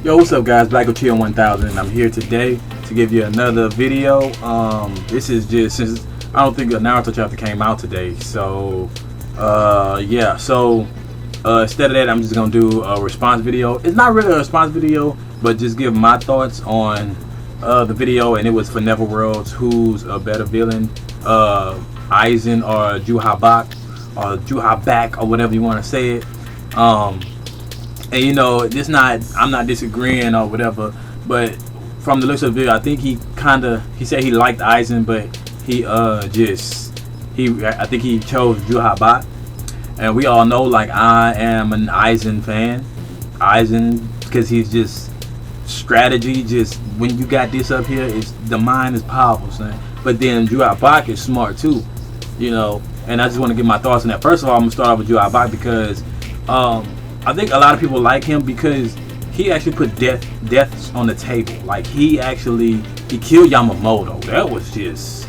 Yo, what's up, guys? Black Chill 1000, and I'm here today to give you another video. This is just since I don't think a Naruto chapter came out today, so yeah. So instead of that, I'm just gonna do a response video. It's not really a response video, but just give my thoughts on the video. And it was for forneworld, who's a better villain, Aizen or Juha Bach or Juha Bach or whatever you want to say it. And you know, I'm not disagreeing or whatever, but from the looks of the video, I think he said he liked Aizen, but I think he chose Juha Bach. And we all know, like, I am an Aizen fan. Aizen, because he's just strategy. Just when you got this up here, the mind is powerful, son. But then Juha Bach is smart too, you know. And I just want to give my thoughts on that. First of all, I'm gonna start off with Juha Bach because I think a lot of people like him because he actually put deaths on the table. Like, he killed Yamamoto. That was just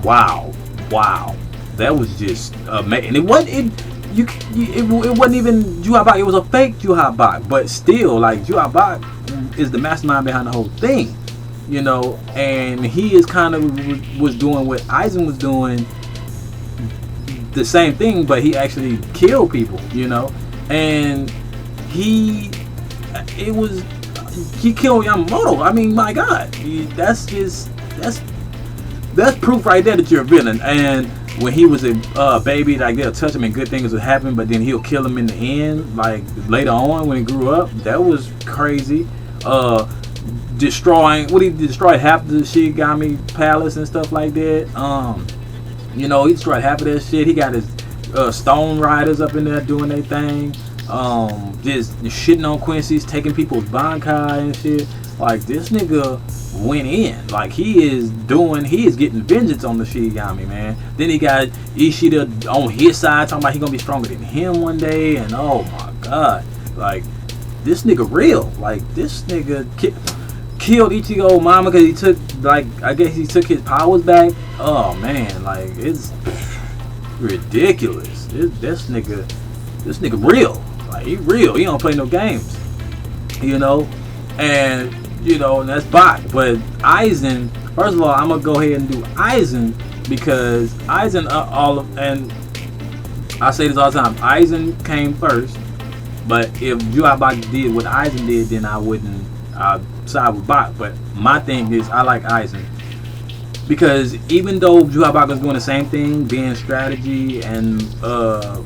wow. That was just amazing. It wasn't even Juha Bach. It was a fake Juha Bach, but still, like, Juha Bach is the mastermind behind the whole thing, you know. And he is kind of was doing what Aizen was doing, the same thing, but he actually killed people, you know. And he killed Yamamoto. I mean, my God, that's proof right there that you're a villain. And when he was a baby, like, they'll touch him and good things would happen, but then he'll kill him in the end, like later on when he grew up. That was crazy. He destroyed half the Shigami Palace and stuff like that. You know, he destroyed half of that shit. He got his Stone Riders up in there doing their thing. Just shitting on Quincy's, taking people's bankai and shit. Like, this nigga went in. Like, he is getting vengeance on the Shigami, man. Then he got Ishida on his side talking about he gonna be stronger than him one day. And oh my God, like, this nigga real. Like, this nigga killed Ichigo mama because he took, like, I guess he took his powers back. Oh man, like, it's ridiculous. This nigga real. Like, he real. He don't play no games, you know. And you know, and that's Bach. But Aizen, first of all, I'm gonna go ahead and do Aizen because Aizen and I say this all the time, Aizen came first. But if Juha Bach did what Aizen did, then I'd side with Bach. But my thing is, I like Aizen because even though Juha Bach was doing the same thing, being strategy and all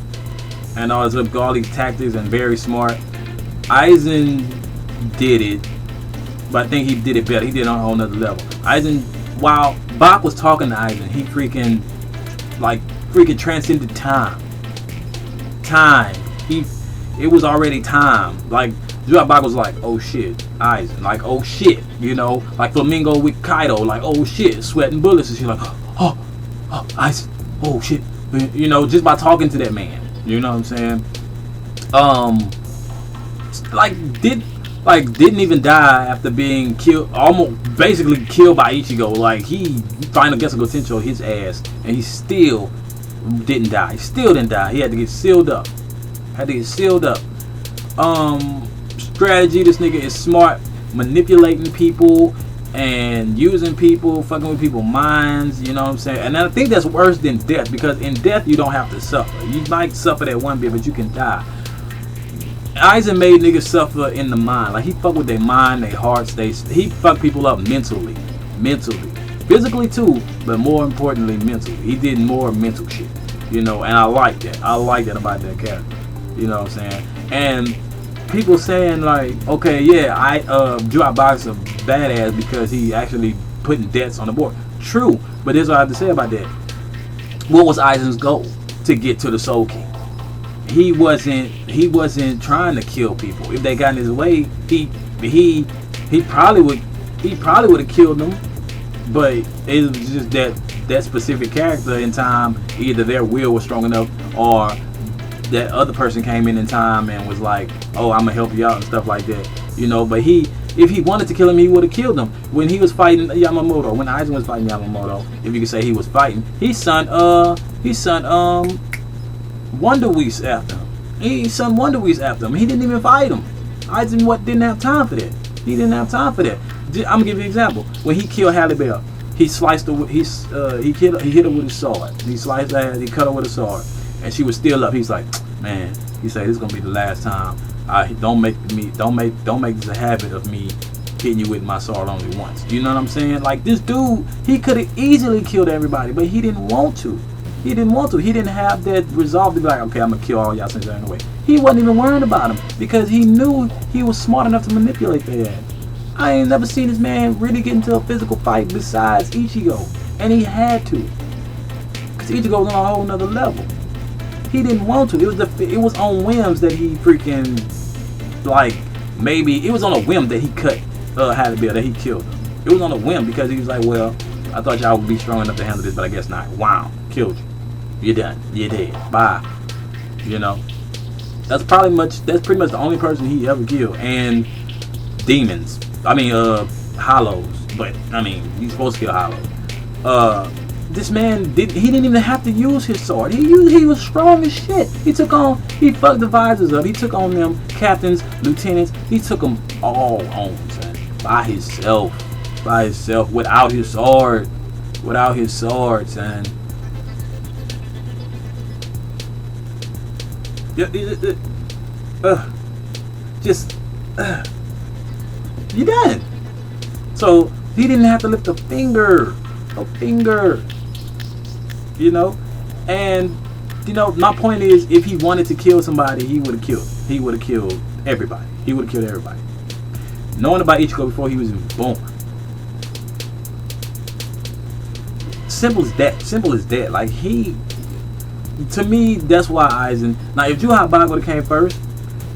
these tactics and very smart, Aizen did it, but I think he did it better. He did it on a whole nother level. Aizen, while Bach was talking to Aizen, he freaking transcended time. It was already time. Like, Juha Bach was like, oh shit, Aizen, like, oh shit, you know, like Flamingo with Kaido, like, oh shit, sweating bullets and shit, like, oh, Aizen, oh shit, you know, just by talking to that man, you know what I'm saying? Didn't even die after being killed, almost basically killed by Ichigo. Like, he finally gets a potential his ass, and he still didn't die. He had to get sealed up. Strategy, this nigga is smart, manipulating people and using people, fucking with people's minds, you know what I'm saying? And I think that's worse than death, because in death you don't have to suffer. You might suffer that one bit, but you can die. Aizen made niggas suffer in the mind. Like, he fucked with their mind, their hearts. He fucked people up mentally, physically too, but more importantly mentally. He did more mental shit, you know, and I like that. I like that about that character, you know what I'm saying? And people saying, like, okay, yeah, Juha Bach's a badass because he actually putting deaths on the board. True, but here's what I have to say about that. What was Aizen's goal? To get to the Soul King. He wasn't trying to kill people. If they got in his way, he probably would have killed them. But it was just that specific character in time, either their will was strong enough or that other person came in time and was like, oh, I'm gonna help you out and stuff like that, you know. But if he wanted to kill him, he would have killed him. When he was fighting Yamamoto, when Aizen was fighting Yamamoto, if you could say he was fighting, he sent Wonder Weeks after him. He sent Wonder Weeks after him. He didn't even fight him. Aizen didn't have time for that. He didn't have time for that. I'm gonna give you an example. When he killed Halle Berry, he sliced her. He hit her with his sword. He sliced her. He cut her with a sword, and she was still up. He's like, man. He said, this is gonna be the last time. Don't make this a habit of me hitting you with my sword only once. You know what I'm saying? Like, this dude, he could have easily killed everybody, but he didn't want to. He didn't want to. He didn't have that resolve to be like, okay, I'm gonna kill all y'all since they're in the way. He wasn't even worrying about them because he knew he was smart enough to manipulate their ass. I ain't never seen this man really get into a physical fight besides Ichigo, and he had to, because Ichigo was on a whole nother level. He didn't want to. It was on whims that he freaking, like, maybe it was on a whim that he cut Halle Berry, that he killed him. It was on a whim because he was like, well, I thought y'all would be strong enough to handle this, but I guess not. Wow, killed you. You're done. You're dead. Bye. You know, that's pretty much the only person he ever killed. And demons. I mean, hollows. But I mean, he's supposed to kill hollows. This man didn't even have to use his sword. He was strong as shit. He fucked the visors up. He took on them captains, lieutenants. He took them all on, son. By himself, without his sword, son. You done. So he didn't have to lift a finger. You know, and you know, my point is, if he wanted to kill somebody, he would have killed everybody. Knowing about Ichigo before he was even born. Simple as that. Like, to me, that's why Aizen. Now, if Juha Bach would have came first,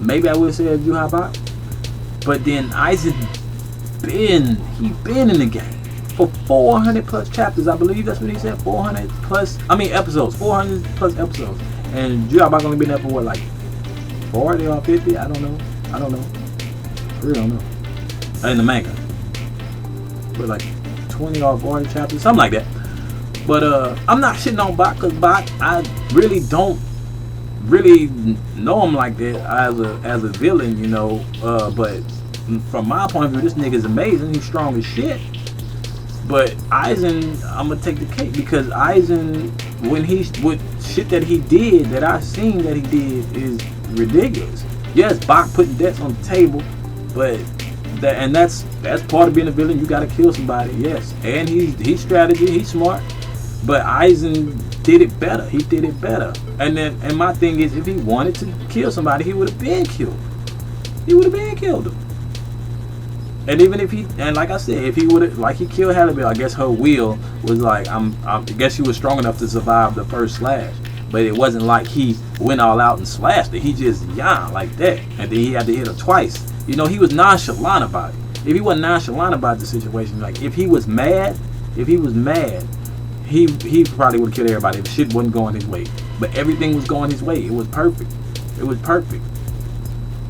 maybe I would have said Juha Bach. But then Aizen been in the game for 400 plus chapters. I believe that's what he said. 400 plus episodes. 400 plus episodes. And Juha Bach only been there for what, like 40 or 50? I don't know. I really don't know. In the manga, but like 20 or 40 chapters, something like that. But I'm not shitting on Bach, because Bach, I really don't really know him like that as a villain, you know. But from my point of view, this nigga's amazing. He's strong as shit. But Aizen, I'm gonna take the cake, because Aizen, with shit that he did, that I've seen that he did, is ridiculous. Yes, Bach putting debts on the table, but that's part of being a villain. You gotta kill somebody, yes. And he's strategy, he's smart. But Aizen did it better. He did it better. And my thing is, if he wanted to kill somebody, he would have been killed. Him. And even and like I said, if he would have, like he killed Halle Berry, I guess her will was like, I guess she was strong enough to survive the first slash. But it wasn't like he went all out and slashed it. He just yawned like that. And then he had to hit her twice. You know, he was nonchalant about it. If he wasn't nonchalant about the situation, like if he was mad, he probably would have killed everybody if shit wasn't going his way. But everything was going his way. It was perfect.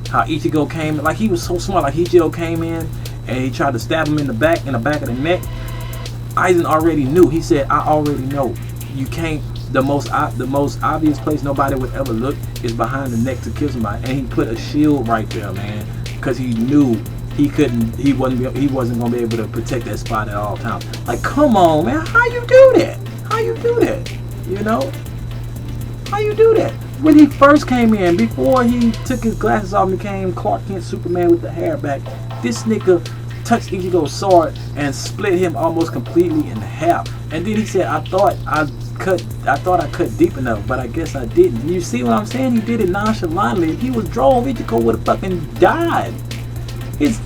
How Ichigo came, like he was so smart. Like Ichigo came in and he tried to stab him in the back of the neck. Aizen already knew. He said, I already know. You can't. The most obvious place nobody would ever look is behind the neck to kill somebody. And he put a shield right there, man, because he knew he wasn't gonna be able to protect that spot at all times. Like, come on, man, how you do that? You know, how you do that? When he first came in, before he took his glasses off and became Clark Kent Superman with the hair back, this nigga touched Ichigo's sword and split him almost completely in half. And then he said, I thought I cut deep enough, but I guess I didn't. You see what I'm saying? He did it nonchalantly. If he was drove, Ichigo would have fucking died. His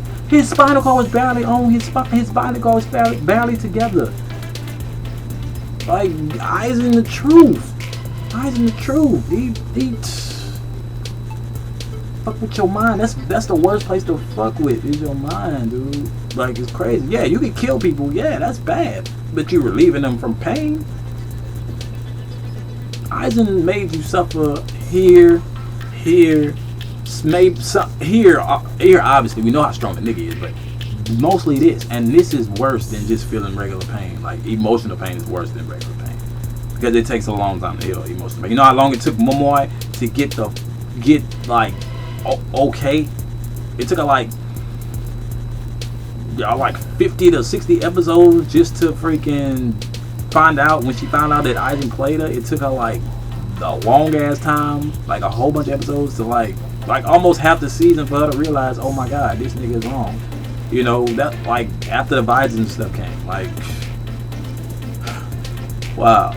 spinal cord was barely on. His body cord was barely together. Like, Aizen the truth. He fuck with your mind. That's the worst place to fuck with, is your mind, dude. Like, it's crazy. Yeah, you can kill people. Yeah, that's bad. But you're relieving them from pain. Aizen made you suffer here, maybe here. Obviously, we know how strong the nigga is, but mostly this. And this is worse than just feeling regular pain. Like, emotional pain is worse than regular pain, because it takes a long time to heal emotional pain. You know how long it took Momoy to get okay? it took her like 50 to 60 episodes just to freaking find out. When she found out that Aizen played her, it took her like a long ass time, like a whole bunch of episodes to like almost half the season for her to realize, oh my god, this nigga is wrong. You know, that like after the Aizen stuff came, like wow.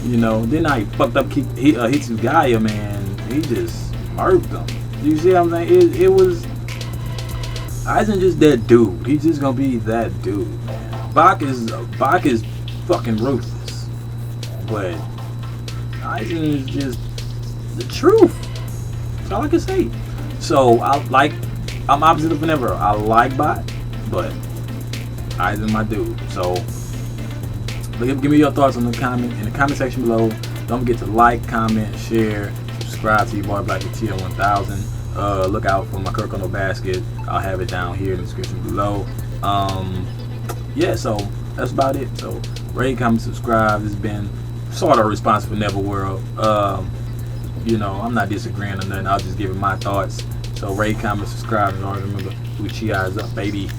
You know, then I fucked up Hitsugaya, man. He just murked him. You see what I'm saying? It was Aizen just that dude. He's just gonna be that dude, man. Bach is fucking ruthless, but Aizen is just the truth. That's all I can say. So I'm opposite of whenever. I like Bach, but Aizen my dude. So give me your thoughts in the comment section below. Don't forget to like, comment, share, subscribe to your boy Black TL 1000. Look out for my Kirk on the basket. I'll have it down here in the description below. Yeah, so that's about it. So rate, comment, subscribe. This has been sort of a response for Neverworld. You know, I'm not disagreeing or nothing. I'll just give it my thoughts. So rate, comment, subscribe, and always remember, Uchiha is up, baby.